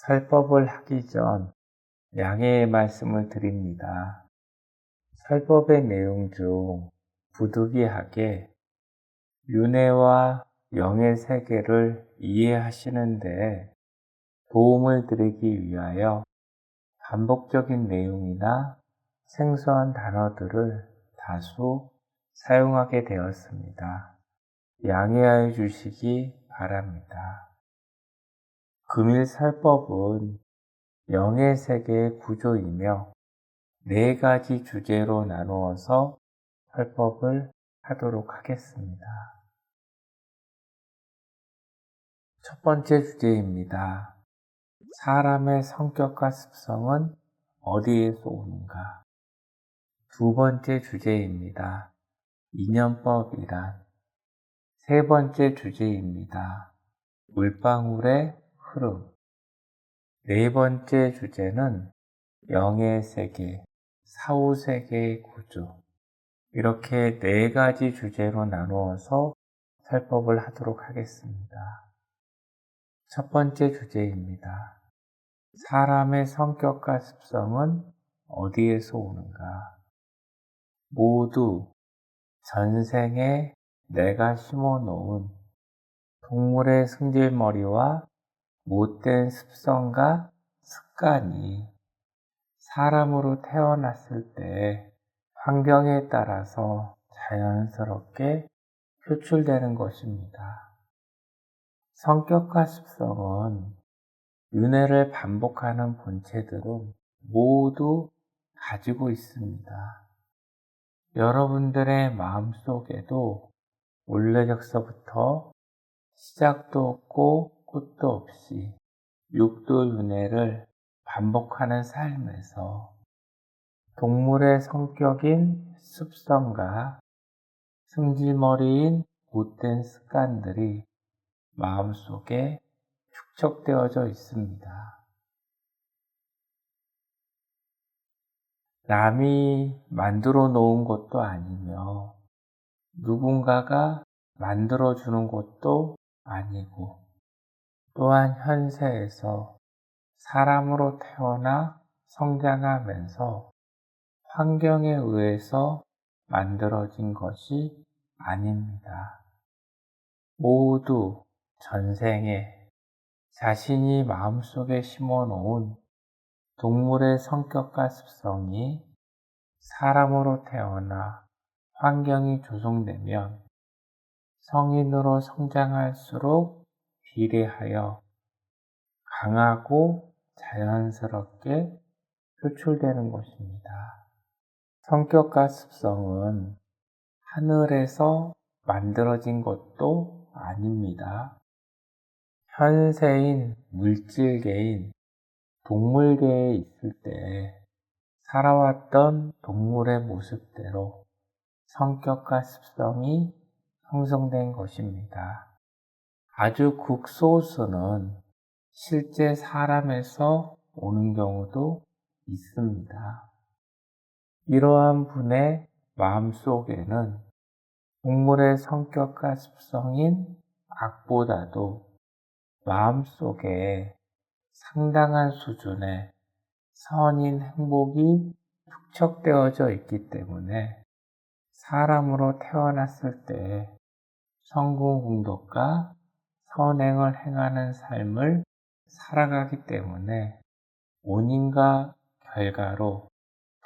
설법을 하기 전 양해의 말씀을 드립니다. 설법의 내용 중 부득이하게 윤회와 영의 세계를 이해하시는데 도움을 드리기 위하여 반복적인 내용이나 생소한 단어들을 다수 사용하게 되었습니다. 양해하여 주시기 바랍니다. 금일설법은 영의 세계의 구조이며 4가지 주제로 나누어서 설법을 하도록 하겠습니다. 첫 번째 주제입니다. 사람의 성격과 습성은 어디에서 오는가? 두 번째 주제입니다. 인연법이란. 세 번째 주제입니다. 물방울의 흐름. 네 번째 주제는 영의 세계, 사후세계의 구조. 이렇게 4가지 주제로 나누어서 설법을 하도록 하겠습니다. 첫 번째 주제입니다. 사람의 성격과 습성은 어디에서 오는가? 모두 전생에 내가 심어놓은 동물의 승질머리와 못된 습성과 습관이 사람으로 태어났을 때 환경에 따라서 자연스럽게 표출되는 것입니다. 성격과 습성은 윤회를 반복하는 본체들은 모두 가지고 있습니다. 여러분들의 마음속에도 원래적서부터 시작도 없고 끝도 없이 육도윤회를 반복하는 삶에서 동물의 성격인 습성과 승질머리인 못된 습관들이 마음속에 축적되어져 있습니다. 남이 만들어 놓은 것도 아니며 누군가가 만들어주는 것도 아니고 또한 현세에서 사람으로 태어나 성장하면서 환경에 의해서 만들어진 것이 아닙니다. 모두 전생에 자신이 마음속에 심어놓은 동물의 성격과 습성이 사람으로 태어나 환경이 조성되면 성인으로 성장할수록 비례하여 강하고 자연스럽게 표출되는 것입니다. 성격과 습성은 하늘에서 만들어진 것도 아닙니다. 현세인 물질계인 동물계에 있을 때 살아왔던 동물의 모습대로 성격과 습성이 형성된 것입니다. 아주 극소수는 실제 사람에서 오는 경우도 있습니다. 이러한 분의 마음속에는 동물의 성격과 습성인 악보다도 마음속에 상당한 수준의 선인 행복이 축적되어져 있기 때문에 사람으로 태어났을 때 성공공덕과 선행을 행하는 삶을 살아가기 때문에 원인과 결과로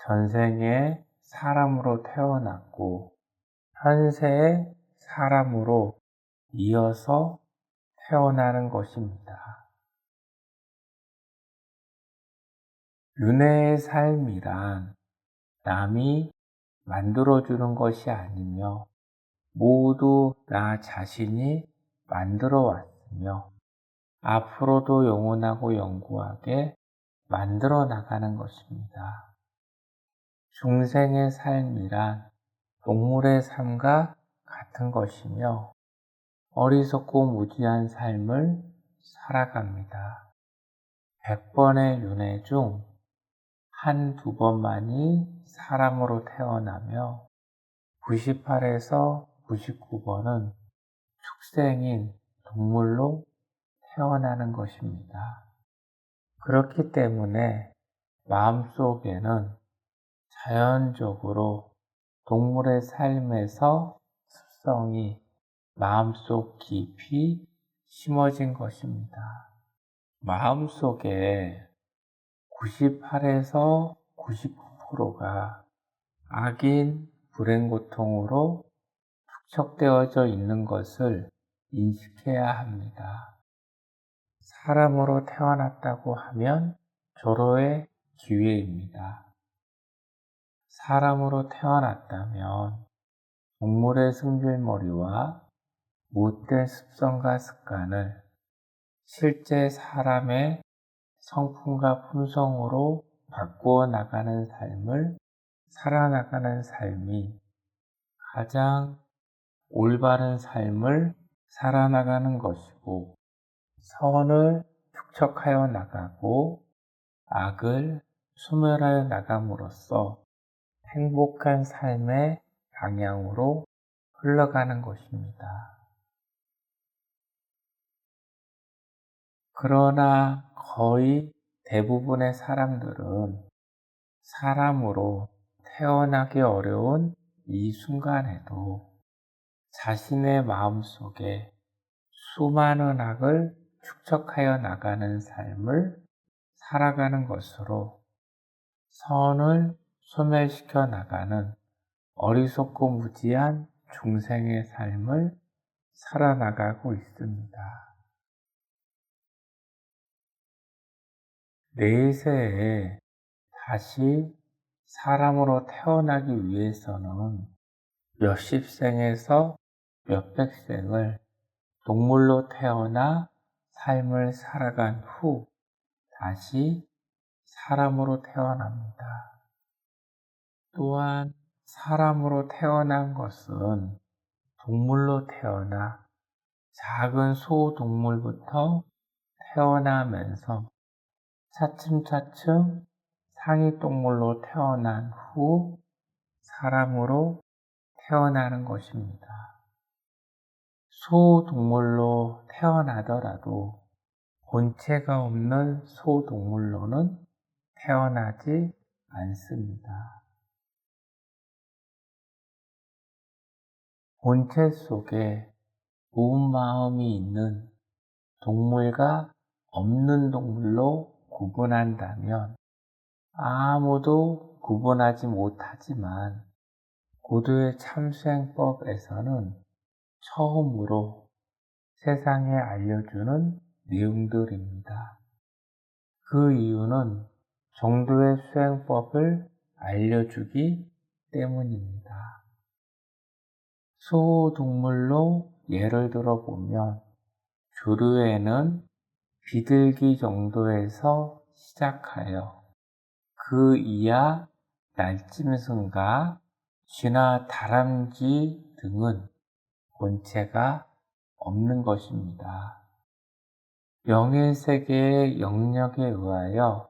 전생에 사람으로 태어났고 현세에 사람으로 이어서 태어나는 것입니다. 윤회의 삶이란 남이 만들어주는 것이 아니며 모두 나 자신이 만들어 왔으며 앞으로도 영원하고 영구하게 만들어 나가는 것입니다. 중생의 삶이란 동물의 삶과 같은 것이며 어리석고 무지한 삶을 살아갑니다. 100번의 윤회 중 한두 번만이 사람으로 태어나며 98에서 99번은 축생인 동물로 태어나는 것입니다. 그렇기 때문에 마음속에는 자연적으로 동물의 삶에서 습성이 마음속 깊이 심어진 것입니다. 마음속에 98에서 99%가 악인 불행고통으로 축적되어져 있는 것을 인식해야 합니다. 사람으로 태어났다고 하면 조로의 기회입니다. 사람으로 태어났다면 동물의 승질머리와 못된 습성과 습관을 실제 사람의 성품과 품성으로 바꾸어 나가는 삶을 살아나가는 삶이 가장 올바른 삶을 살아나가는 것이고, 선을 축적하여 나가고 악을 소멸하여 나감으로써 행복한 삶의 방향으로 흘러가는 것입니다. 그러나 거의 대부분의 사람들은 사람으로 태어나기 어려운 이 순간에도 자신의 마음속에 수많은 악을 축적하여 나가는 삶을 살아가는 것으로 선을 소멸시켜 나가는 어리석고 무지한 중생의 삶을 살아나가고 있습니다. 내세에 다시 사람으로 태어나기 위해서는 몇십 생에서 몇백 생을 동물로 태어나 삶을 살아간 후 다시 사람으로 태어납니다. 또한 사람으로 태어난 것은 동물로 태어나 작은 소동물부터 태어나면서 차츰차츰 상위 동물로 태어난 후 사람으로 태어나는 것입니다. 소동물로 태어나더라도 본체가 없는 소동물로는 태어나지 않습니다. 본체 속에 좋은 마음이 있는 동물과 없는 동물로 구분한다면 아무도 구분하지 못하지만 고도의 참수행법에서는 처음으로 세상에 알려주는 내용들입니다. 그 이유는 정도의 수행법을 알려주기 때문입니다. 소동물로 예를 들어 보면 조류에는 비둘기 정도에서 시작하여 그 이하 날짐승과 쥐나 다람쥐 등은 본체가 없는 것입니다. 명예세계의 영역에 의하여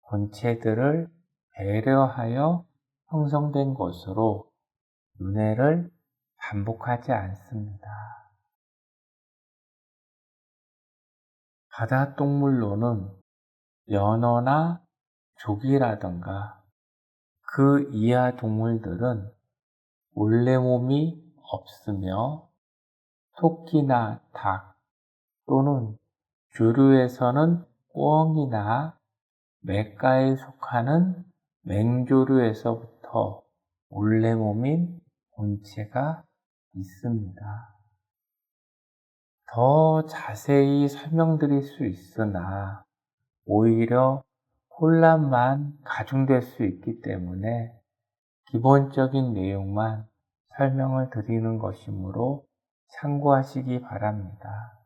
본체들을 배려하여 형성된 것으로 윤회를 반복하지 않습니다. 바다동물로는 연어나 조기라든가 그 이하 동물들은 원래 몸이 없으며 토끼나 닭 또는 조류에서는 꿩이나 메가에 속하는 맹조류에서부터 원래 몸인 본체가 있습니다. 더 자세히 설명드릴 수 있으나 오히려 혼란만 가중될 수 있기 때문에 기본적인 내용만 설명을 드리는 것이므로 참고하시기 바랍니다.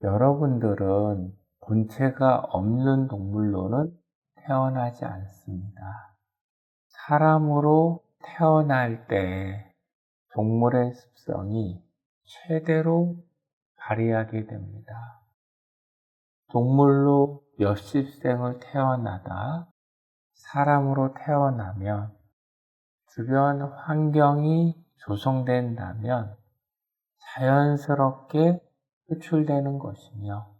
여러분들은 본체가 없는 동물로는 태어나지 않습니다. 사람으로 태어날 때 동물의 습성이 최대로 발휘하게 됩니다. 동물로 몇십 생을 태어나다 사람으로 태어나면 주변 환경이 조성된다면 자연스럽게 표출되는 것이며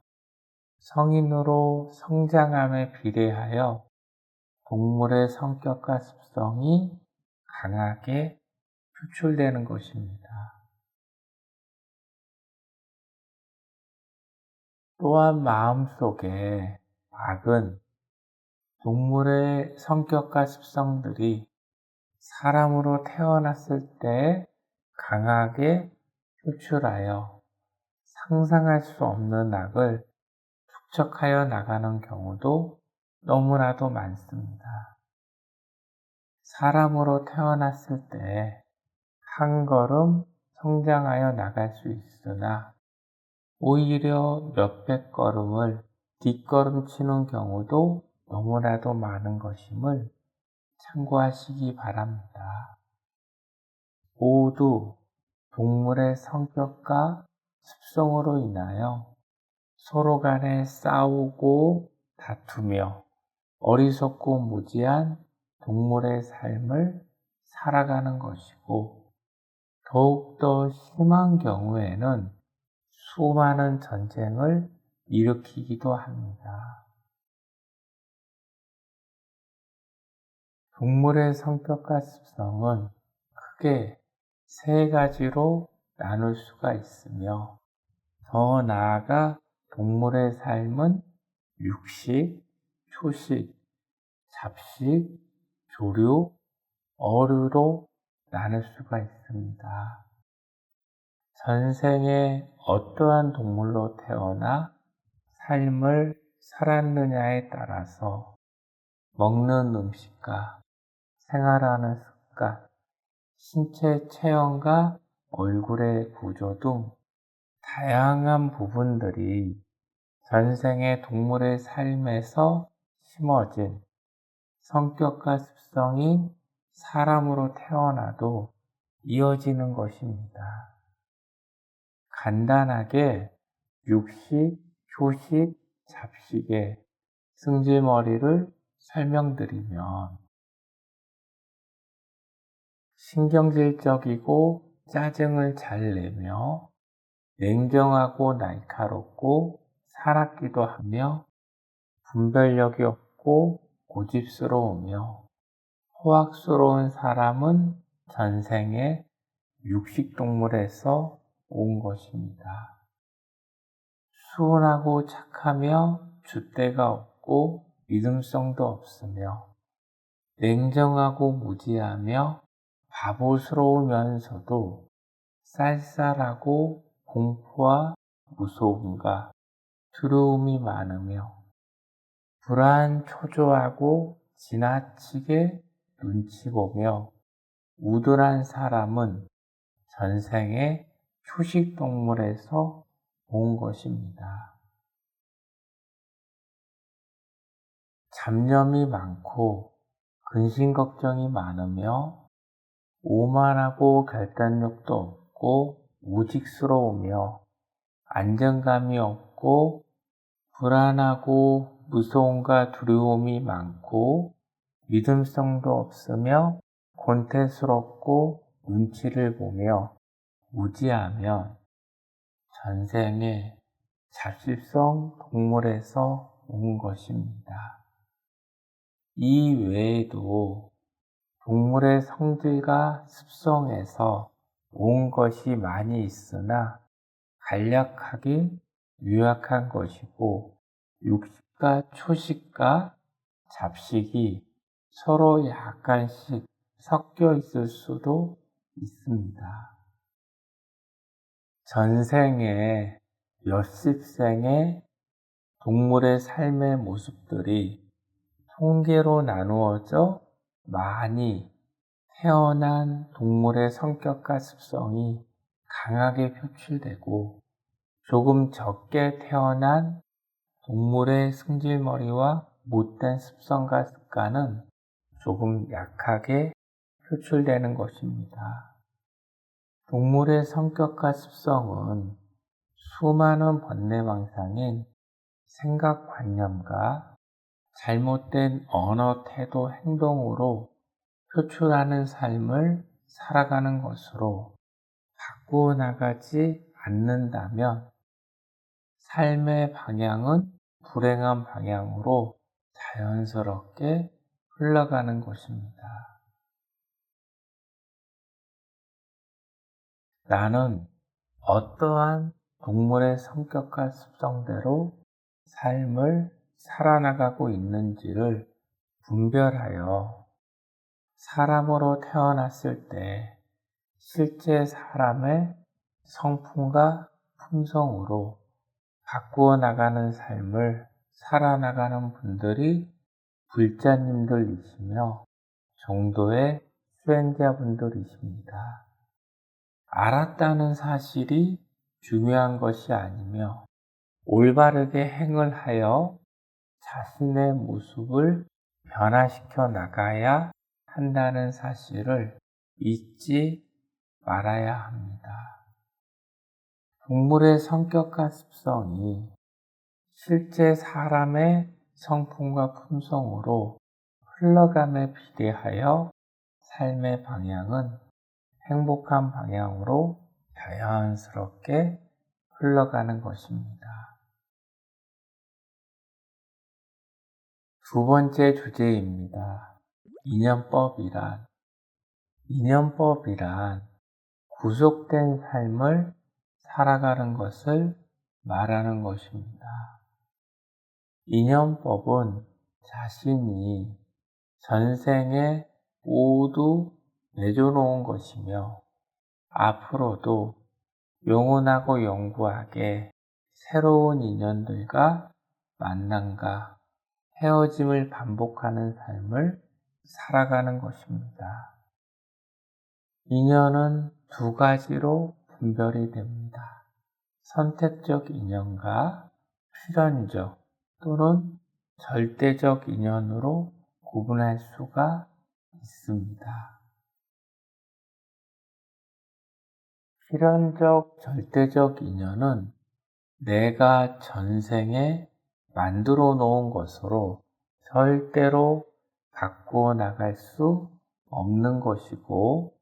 성인으로 성장함에 비례하여 동물의 성격과 습성이 강하게 표출되는 것입니다. 또한 마음속에 악은 동물의 성격과 습성들이 사람으로 태어났을 때 강하게 표출하여 상상할 수 없는 악을 축적하여 나가는 경우도 너무나도 많습니다. 사람으로 태어났을 때 한 걸음 성장하여 나갈 수 있으나 오히려 몇백 걸음을 뒷걸음치는 경우도 너무나도 많은 것임을 참고하시기 바랍니다. 모두 동물의 성격과 습성으로 인하여 서로 간에 싸우고 다투며 어리석고 무지한 동물의 삶을 살아가는 것이고 더욱더 심한 경우에는 수많은 전쟁을 일으키기도 합니다. 동물의 성격과 습성은 크게 세 가지로 나눌 수가 있으며 더 나아가 동물의 삶은 육식, 초식, 잡식, 조류, 어류로 나눌 수가 있습니다. 전생에 어떠한 동물로 태어나 삶을 살았느냐에 따라서 먹는 음식과 생활하는 습관, 신체 체형과 얼굴의 구조 등 다양한 부분들이 전생의 동물의 삶에서 심어진 성격과 습성이 사람으로 태어나도 이어지는 것입니다. 간단하게 육식, 초식, 잡식의 승질머리를 설명드리면 신경질적이고 짜증을 잘 내며 냉정하고 날카롭고 살았기도 하며 분별력이 없고 고집스러우며 호악스러운 사람은 전생에 육식동물에서 온 것입니다. 수은하고 착하며 줏대가 없고 믿음성도 없으며 냉정하고 무지하며 바보스러우면서도 쌀쌀하고 공포와 무서움과 두려움이 많으며 불안초조하고 지나치게 눈치 보며 우둔한 사람은 전생에 초식동물에서 온 것입니다. 잡념이 많고 근심걱정이 많으며 오만하고 결단력도 없고 무직스러우며 안정감이 없고 불안하고 무서움과 두려움이 많고 믿음성도 없으며 권태스럽고 눈치를 보며 무지하면 전생에 잡식성 동물에서 온 것입니다. 이 외에도 동물의 성질과 습성에서 온 것이 많이 있으나 간략하게 요약한 것이고 육식과 초식과 잡식이 서로 약간씩 섞여 있을 수도 있습니다. 전생에 몇십 생의 동물의 삶의 모습들이 통계로 나누어져 많이 태어난 동물의 성격과 습성이 강하게 표출되고 조금 적게 태어난 동물의 승질머리와 못된 습성과 습관은 조금 약하게 표출되는 것입니다. 동물의 성격과 습성은 수많은 번뇌망상인 생각관념과 잘못된 언어, 태도, 행동으로 표출하는 삶을 살아가는 것으로 바꾸어 나가지 않는다면 삶의 방향은 불행한 방향으로 자연스럽게 흘러가는 것입니다. 나는 어떠한 동물의 성격과 습성대로 삶을 살아나가고 있는지를 분별하여 사람으로 태어났을 때 실제 사람의 성품과 품성으로 바꾸어 나가는 삶을 살아나가는 분들이 불자님들이시며 정도의 수행자분들이십니다. 알았다는 사실이 중요한 것이 아니며 올바르게 행을 하여 자신의 모습을 변화시켜 나가야 한다는 사실을 잊지 말아야 합니다. 동물의 성격과 습성이 실제 사람의 성품과 품성으로 흘러감에 비례하여 삶의 방향은 행복한 방향으로 자연스럽게 흘러가는 것입니다. 두 번째 주제입니다. 인연법이란 구속된 삶을 살아가는 것을 말하는 것입니다. 인연법은 자신이 전생에 모두 내줘놓은 것이며 앞으로도 영원하고 영구하게 새로운 인연들과 만남과 헤어짐을 반복하는 삶을 살아가는 것입니다. 인연은 두 가지로 분별이 됩니다. 선택적 인연과 필연적 또는 절대적 인연으로 구분할 수가 있습니다. 필연적, 절대적 인연은 내가 전생에 만들어 놓은 것으로 절대로 바꾸어 나갈 수 없는 것이고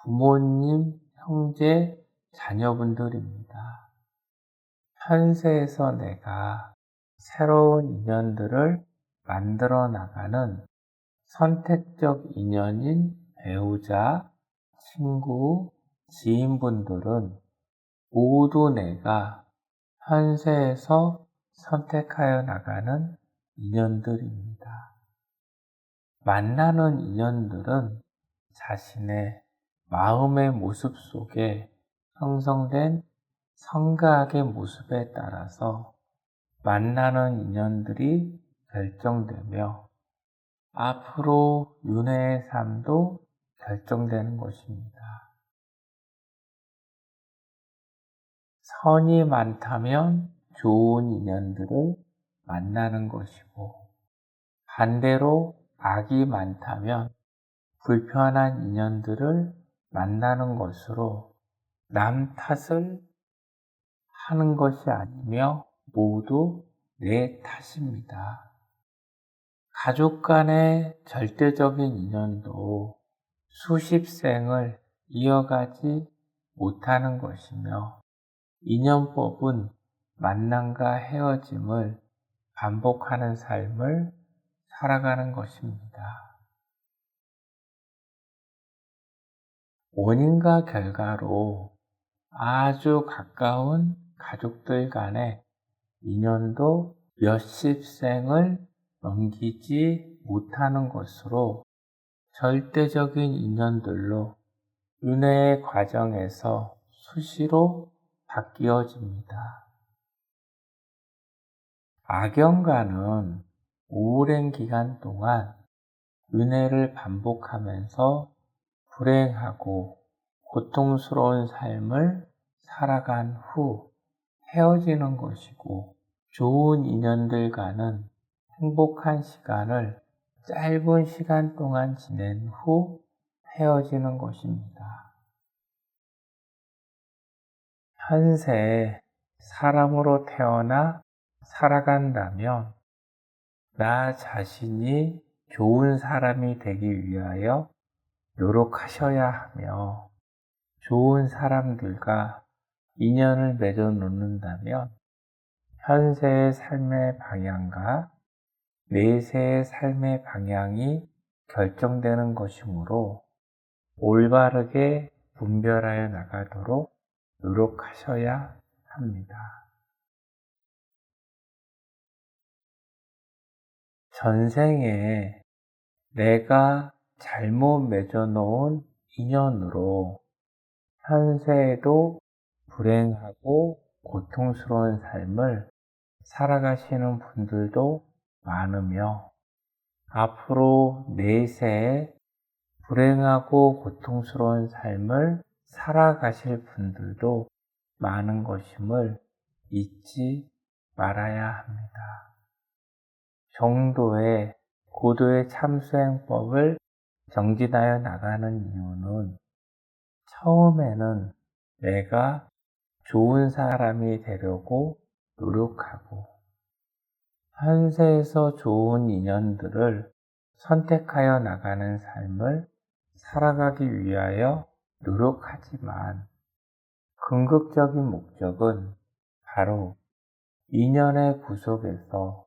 부모님, 형제, 자녀분들입니다. 현세에서 내가 새로운 인연들을 만들어 나가는 선택적 인연인 배우자, 친구, 지인분들은 모두 내가 현세에서 선택하여 나가는 인연들입니다. 만나는 인연들은 자신의 마음의 모습 속에 형성된 성각의 모습에 따라서 만나는 인연들이 결정되며 앞으로 윤회의 삶도 결정되는 것입니다. 선이 많다면 좋은 인연들을 만나는 것이고 반대로 악이 많다면 불편한 인연들을 만나는 것으로 남 탓을 하는 것이 아니며 모두 내 탓입니다. 가족 간의 절대적인 인연도 수십 생을 이어가지 못하는 것이며 인연법은 만남과 헤어짐을 반복하는 삶을 살아가는 것입니다. 원인과 결과로 아주 가까운 가족들 간의 인연도 몇십 생을 넘기지 못하는 것으로 절대적인 인연들로 윤회의 과정에서 수시로 바뀌어집니다. 악연과는 오랜 기간 동안 윤회를 반복하면서 불행하고 고통스러운 삶을 살아간 후 헤어지는 것이고 좋은 인연들과는 행복한 시간을 짧은 시간 동안 지낸 후 헤어지는 것입니다. 현세 사람으로 태어나 살아간다면 나 자신이 좋은 사람이 되기 위하여 노력하셔야 하며 좋은 사람들과 인연을 맺어 놓는다면 현세의 삶의 방향과 내세의 삶의 방향이 결정되는 것이므로 올바르게 분별하여 나가도록 노력하셔야 합니다. 전생에 내가 잘못 맺어놓은 인연으로 현세에도 불행하고 고통스러운 삶을 살아가시는 분들도 많으며 앞으로 내세에 불행하고 고통스러운 삶을 살아가실 분들도 많은 것임을 잊지 말아야 합니다. 정도의 고도의 참수행법을 정진하여 나가는 이유는 처음에는 내가 좋은 사람이 되려고 노력하고 현세에서 좋은 인연들을 선택하여 나가는 삶을 살아가기 위하여 노력하지만 궁극적인 목적은 바로 인연의 구속에서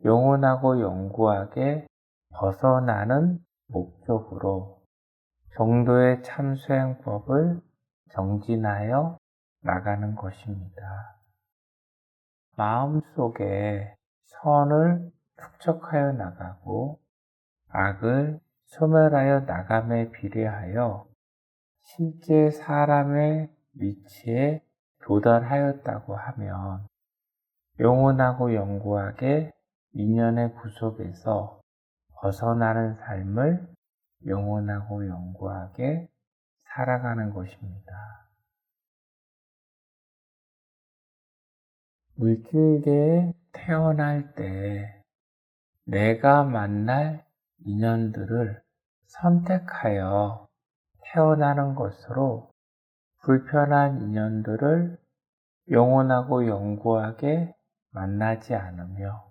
영원하고 영구하게 벗어나는 목적으로 정도의 참수행법을 정진하여 나가는 것입니다. 마음속에 선을 축적하여 나가고 악을 소멸하여 나감에 비례하여 실제 사람의 위치에 도달하였다고 하면 영원하고 영구하게 인연의 구속에서 벗어나는 삶을 영원하고 영구하게 살아가는 것입니다. 물질계에 태어날 때 내가 만날 인연들을 선택하여 태어나는 것으로 불편한 인연들을 영원하고 영구하게 만나지 않으며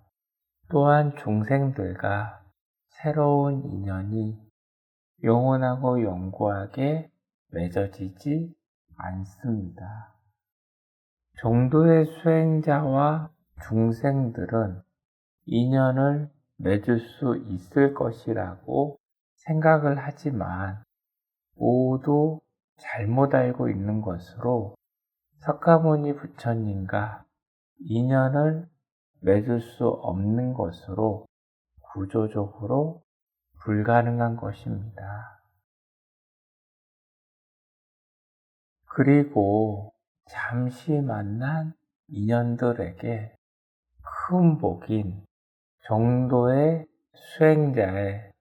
또한 중생들과 새로운 인연이 영원하고 영구하게 맺어지지 않습니다. 정도의 수행자와 중생들은 인연을 맺을 수 있을 것이라고 생각을 하지만 모두 잘못 알고 있는 것으로 석가모니 부처님과 인연을 맺을 수 없는 것으로 구조적으로 불가능한 것입니다. 그리고 잠시 만난 인연들에게 큰 복인 정도의 수행자의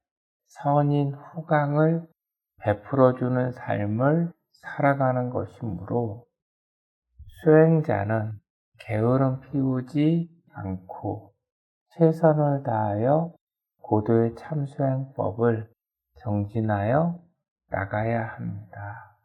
선인 후광을 베풀어주는 삶을 살아가는 것이므로 수행자는 게으름 피우지 않고 최선을 다하여 고도의 참수행법을 정진하여 나가야 합니다.